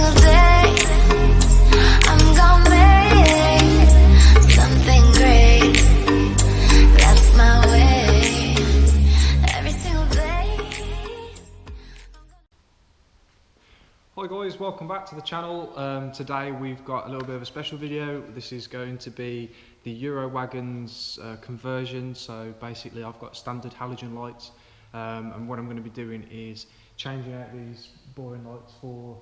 single day I'm gonna make something great. That's my way. Every single day. Hi guys, welcome back to the channel. Today we've got a little bit of a special video. This is going to be the Eurowagon's conversion. So basically I've got standard halogen lights, and what I'm going to be doing is changing out these boring lights for,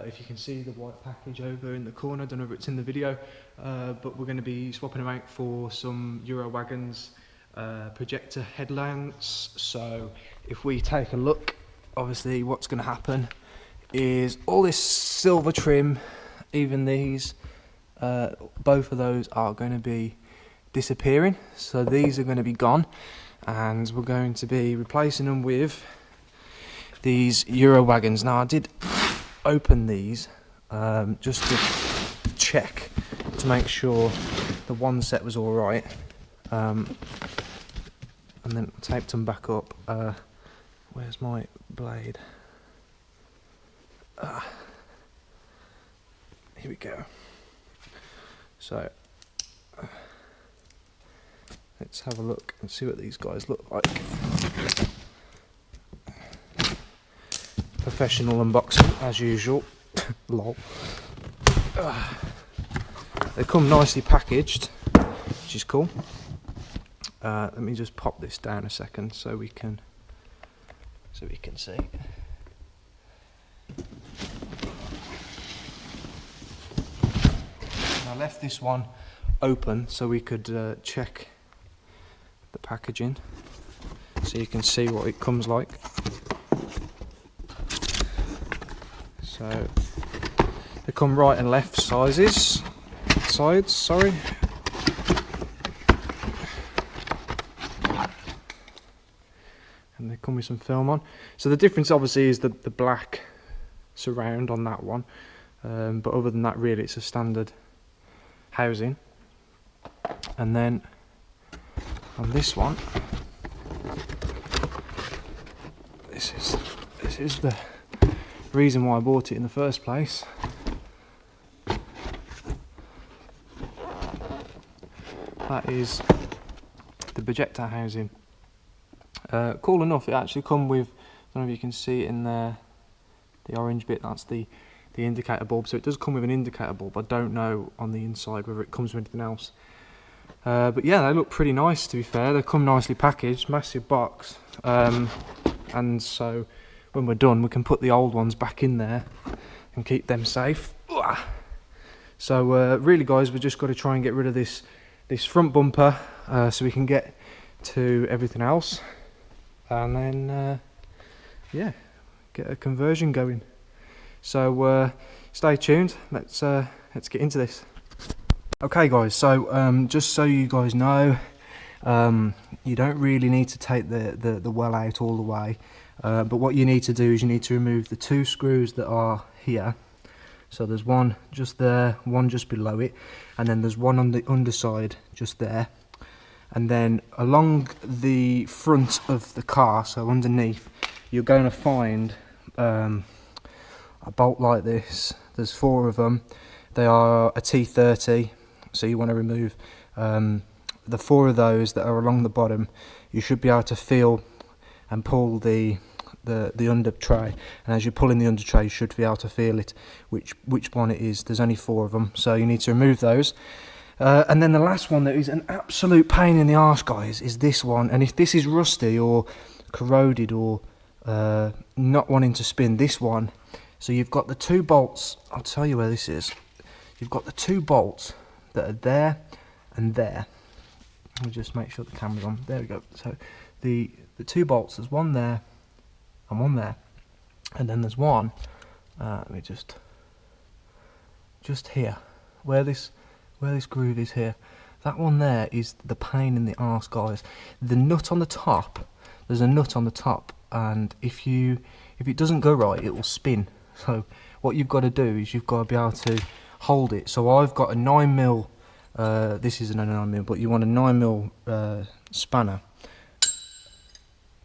if you can see the white package over in the corner, I don't know if it's in the video, but we're going to be swapping them out for some Eurowagon's projector headlamps. So if we take a look, obviously what's going to happen is all this silver trim, even these, both of those are going to be disappearing. So these are going to be gone, and we're going to be replacing them with these Eurowagons. Now I did open these just to check to make sure the one set was all right, and then taped them back up. Where's my blade? Here we go. So let's have a look and see what these guys look like. Professional unboxing as usual. Lol. They come nicely packaged, which is cool. Let me just pop this down a second so we can see. I left this one open so we could check the packaging, so you can see what it comes like. So they come right and left sides, sorry. And they come with some film on. So the difference obviously is the black surround on that one, but other than that really it's a standard housing. And then on this one, this is the reason why I bought it in the first place. That is the projector housing. Cool enough, it actually come with, I don't know if you can see it in there, the orange bit, that's the indicator bulb. So it does come with an indicator bulb. I don't know on the inside whether it comes with anything else. But yeah, they look pretty nice, to be fair. They come nicely packaged, massive box. And so when we're done, we can put the old ones back in there and keep them safe. So really guys, we've just got to try and get rid of this front bumper so we can get to everything else. And then, yeah, get a conversion going. So stay tuned, let's get into this. Okay guys, so just so you guys know, you don't really need to take the well out all the way, but what you need to do is you need to remove the two screws that are here. So there's one just there, one just below it, and then there's one on the underside just there. And then along the front of the car, so underneath, you're going to find a bolt like this. There's 4 of them. They are a T30, so you want to remove the 4 of those that are along the bottom. You should be able to feel and pull the under tray, and as you pull in the under tray you should be able to feel it which one it is. There's only 4 of them, so you need to remove those. And then the last one that is an absolute pain in the arse, guys, is this one. And if this is rusty or corroded or not wanting to spin, this one, so you've got the 2 bolts, I'll tell you where this is. You've got the 2 bolts that are there and there. Let me just make sure the camera's on. There we go. So the 2 bolts, there's one there and one there. And then there's one, let me just here, where this groove is here. That one there is the pain in the arse, guys. The nut on the top, there's a nut on the top, and if it doesn't go right, it will spin. So what you've got to do is you've got to be able to hold it. So I've got a 9mm, this isn't a 9mm, but you want a 9mm spanner.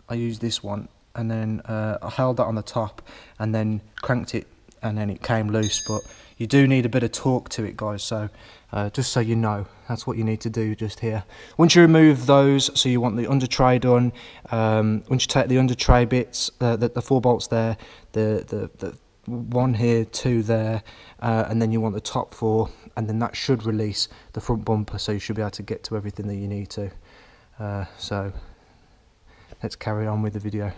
I used this one, and then I held that on the top and then cranked it and then it came loose. But you do need a bit of torque to it, guys, so just so you know, that's what you need to do just here. Once you remove those, so you want the under tray done, once you take the under tray bits, the 4 bolts there, the 1 here, 2 there, and then you want the top 4, and then that should release the front bumper, so you should be able to get to everything that you need to. So let's carry on with the video.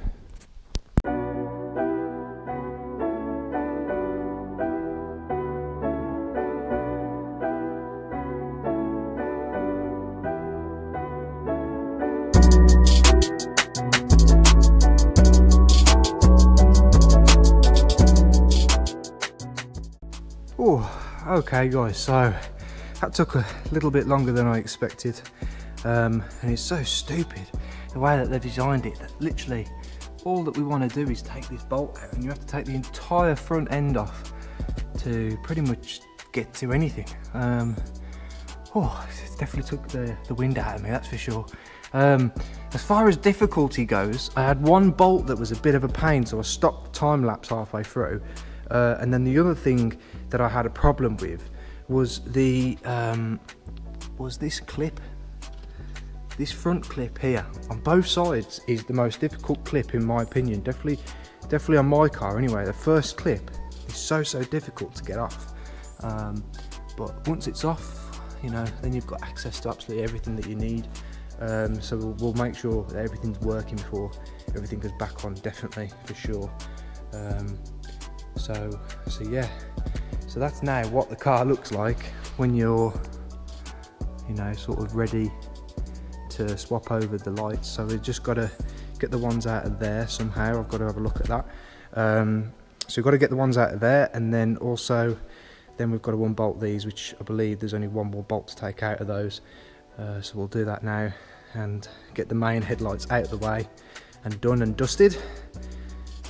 Okay guys, so that took a little bit longer than I expected, and it's so stupid the way that they've designed it, that literally all that we want to do is take this bolt out, and you have to take the entire front end off to pretty much get to anything. It definitely took the wind out of me, that's for sure. As far as difficulty goes, I had one bolt that was a bit of a pain, so I stopped time lapse halfway through. And then the other thing that I had a problem with was the this clip. This front clip here on both sides is the most difficult clip in my opinion. Definitely on my car anyway. The first clip is so difficult to get off. But once it's off, you know, then you've got access to absolutely everything that you need. So we'll make sure that everything's working before everything goes back on, definitely, for sure. So yeah, so that's now what the car looks like when you're, you know, sort of ready to swap over the lights. So we've just got to get the ones out of there somehow. I've got to have a look at that. So we've got to get the ones out of there, and then also then we've got to unbolt these, which I believe there's only one more bolt to take out of those. So we'll do that now and get the main headlights out of the way and done and dusted.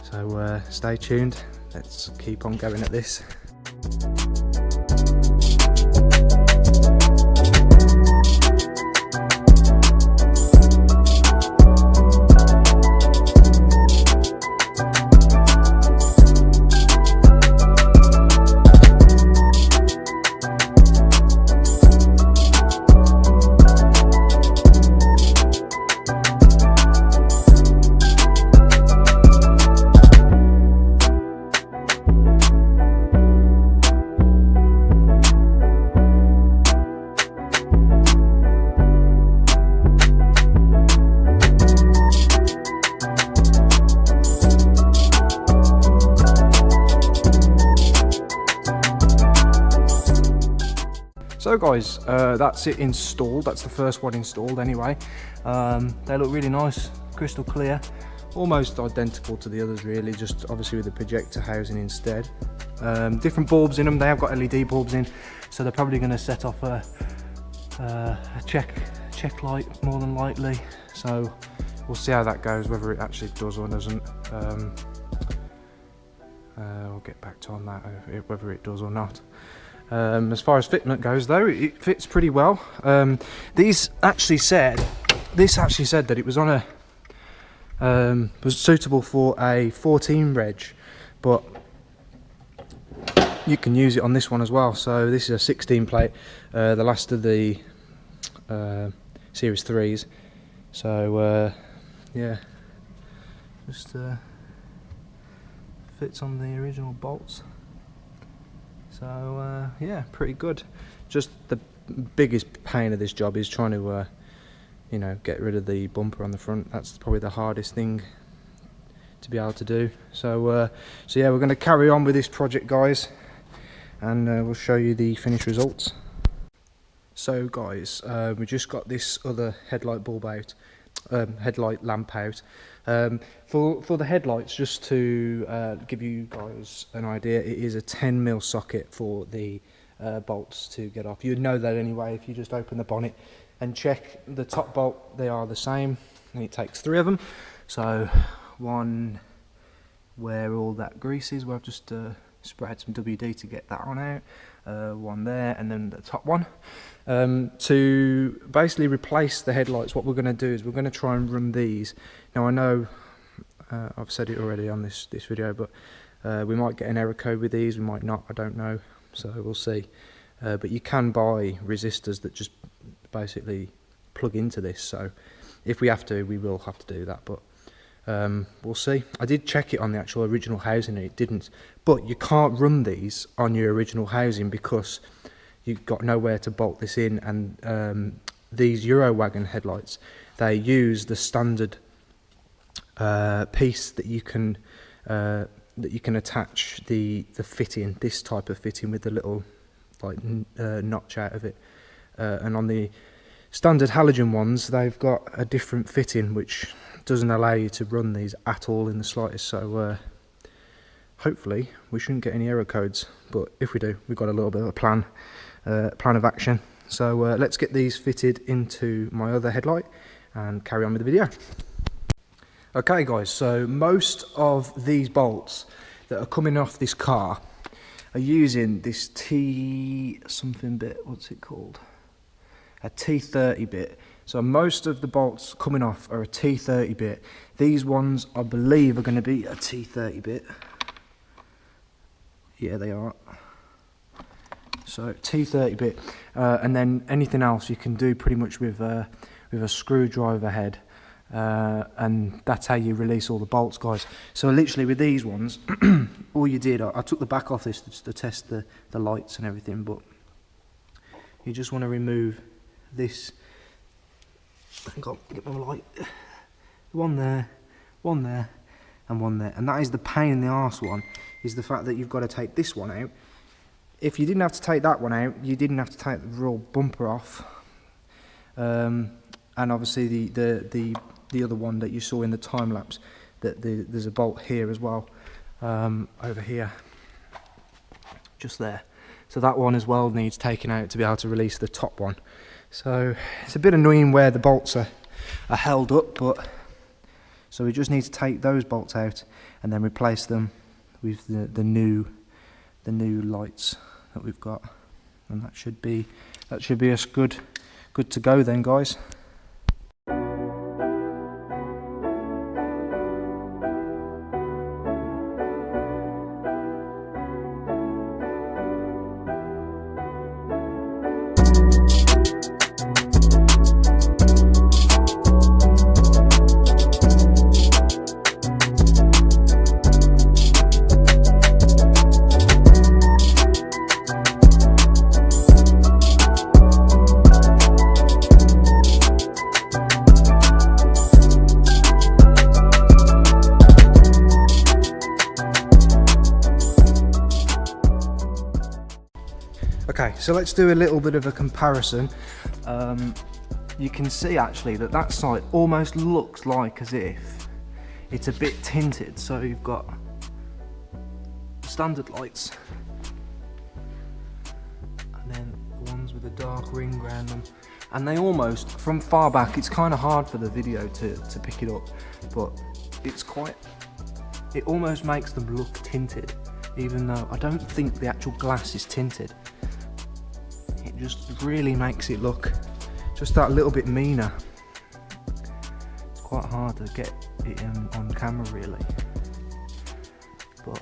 So stay tuned. Let's keep on going at this. So guys, that's it installed. That's the first one installed anyway. They look really nice, crystal clear, almost identical to the others really, just obviously with the projector housing instead. Different bulbs in them. They have got LED bulbs in, so they're probably going to set off a check light more than likely. So we'll see how that goes, whether it actually does or doesn't. We'll get back to on that, whether it does or not. As far as fitment goes though, it fits pretty well. This actually said that it was on a was suitable for a 14 reg, but you can use it on this one as well. So this is a 16 plate, the last of the Series 3s. So yeah, just fits on the original bolts. So yeah, pretty good. Just the biggest pain of this job is trying to you know, get rid of the bumper on the front. That's probably the hardest thing to be able to do. So so yeah, we're going to carry on with this project, guys, and we'll show you the finished results. So guys, we just got this other headlight bulb out, headlight lamp out. For the headlights, just to give you guys an idea, it is a 10mm socket for the bolts to get off. You'd know that anyway if you just open the bonnet and check the top bolt. They are the same, and it takes 3 of them. So one where all that grease is, where I've just sprayed some WD to get that one out, one there, and then the top one. To basically replace the headlights, what we're going to do is we're going to try and run these. Now I know I've said it already on this video, but We might get an error code with these, we might not, I don't know, so we'll see. But you can buy resistors that just basically plug into this, so if we have to, we will have to do that, but we'll see. I did check it on the actual original housing and it didn't, but you can't run these on your original housing because you've got nowhere to bolt this in, and these Eurowagon headlights, they use the standard piece that you can attach the fitting, this type of fitting with the little like notch out of it, and on the standard halogen ones they've got a different fitting which doesn't allow you to run these at all in the slightest, so hopefully we shouldn't get any error codes, but if we do, we've got a little bit of a plan of action. So let's get these fitted into my other headlight and carry on with the video. Okay guys, so most of these bolts that are coming off this car are using this T something bit, what's it called? A T30 bit. So most of the bolts coming off are a T30 bit. These ones I believe are going to be a T30 bit. Yeah, they are. So T30 bit, and then anything else you can do pretty much with a screwdriver head, and that's how you release all the bolts, guys. So literally with these ones, all you did, I took the back off this to test the lights and everything, but you just want to remove this. Hang on, get my light. One there, and one there, and that is the pain in the arse one. Is the fact that you've got to take this one out. If you didn't have to take that one out, you didn't have to take the real bumper off, and obviously the other one that you saw in the time lapse, that there's a bolt here as well, over here, just there. So that one as well needs taking out to be able to release the top one. So it's a bit annoying where the bolts are held up, but so we just need to take those bolts out and then replace them with the new lights that we've got, and that should be us good to go then, guys. Okay, so let's do a little bit of a comparison. You can see actually that side almost looks like as if it's a bit tinted. So you've got standard lights, and then the ones with the dark ring around them, and they almost, from far back, it's kind of hard for the video to pick it up, but it almost makes them look tinted, even though I don't think the actual glass is tinted. It just really makes it look just that little bit meaner. It's quite hard to get it on camera really, but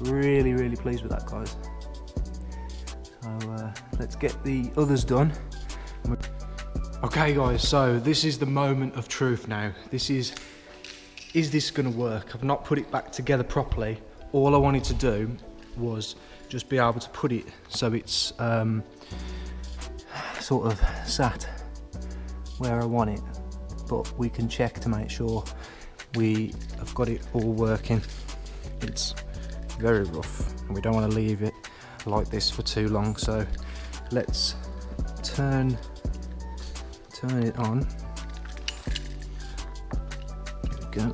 really pleased with that, guys. So let's get the others done. Okay guys, so this is the moment of truth now. Is this going to work? I've not put it back together properly. All I wanted to do was just be able to put it so it's sort of sat where I want it, but we can check to make sure we have got it all working. It's very rough and we don't want to leave it like this for too long, so let's turn it on. There we go.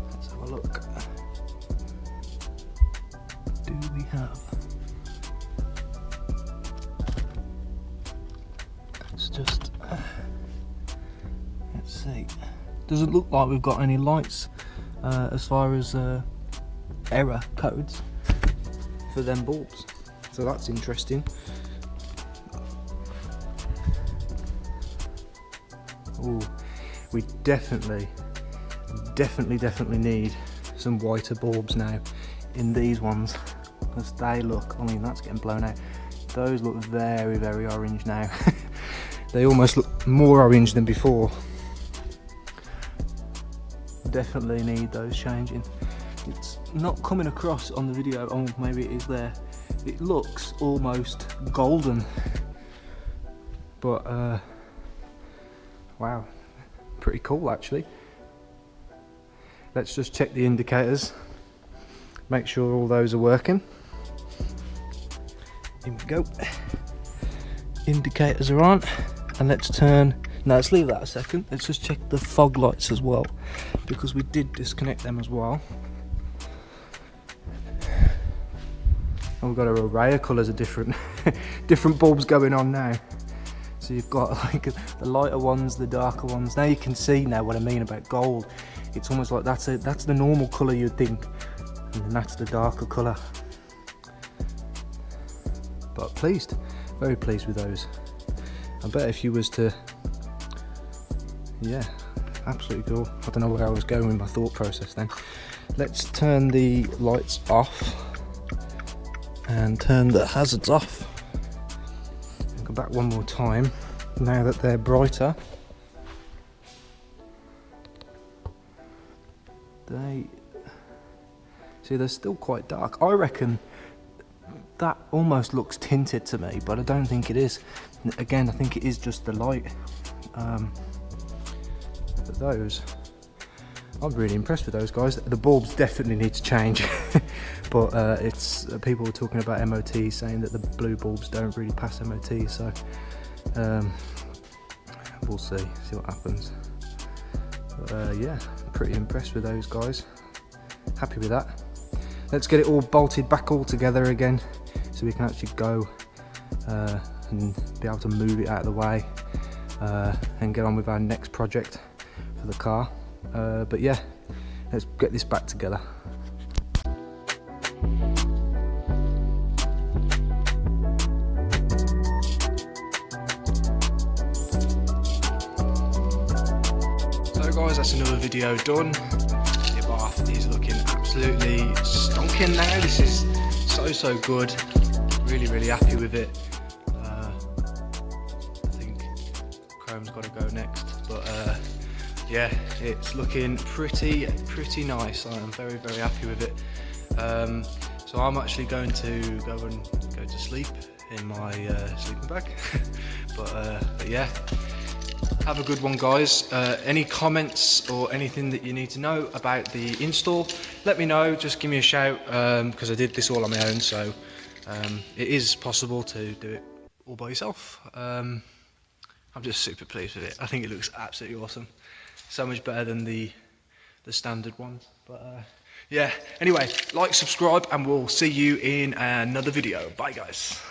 Let's have a look. What do we have? Let's just let's see. Doesn't look like we've got any lights as far as error codes for them bulbs, so that's interesting. Ooh, we definitely need some whiter bulbs now in these ones, because they look, I mean, that's getting blown out. Those look very, very orange now. They almost look more orange than before. Definitely need those changing. It's not coming across on the video. Oh, maybe it is there. It looks almost golden, but wow, pretty cool actually. Let's just check the indicators, make sure all those are working. Here we go. Indicators are on, and let's turn. Now let's leave that a second. Let's just check the fog lights as well, because we did disconnect them as well. And we've got an array of colours of different bulbs going on now. So you've got like the lighter ones, the darker ones. Now you can see now what I mean about gold. It's almost like that's the normal colour you'd think, and then that's the darker colour. But pleased, very pleased with those. I bet if you was to, yeah, absolutely cool. I don't know where I was going with my thought process then. Let's turn the lights off and turn the hazards off. I'll go back one more time now that they're brighter. See, they're still quite dark. I reckon that almost looks tinted to me, but I don't think it is. Again, I think it is just the light. But those, I'm really impressed with those guys. The bulbs definitely need to change, but it's people were talking about MOT, saying that the blue bulbs don't really pass MOT, so we'll see what happens. But yeah, pretty impressed with those guys. Happy with that. Let's get it all bolted back all together again, so we can actually go and be able to move it out of the way and get on with our next project for the car. But yeah, let's get this back together. So guys, that's another video done. The Abarth is looking absolutely stonking now. This is so good. Really happy with it. I think chrome's got to go next, but yeah, it's looking pretty nice. I'm very happy with it. So I'm actually going to go to sleep in my sleeping bag. but yeah, have a good one, guys. Any comments or anything that you need to know about the install, let me know. Just give me a shout, because I did this all on my own, so it is possible to do it all by yourself. I'm just super pleased with it. I think it looks absolutely awesome. So much better than the standard ones. But yeah, anyway, like, subscribe, and we'll see you in another video. Bye guys.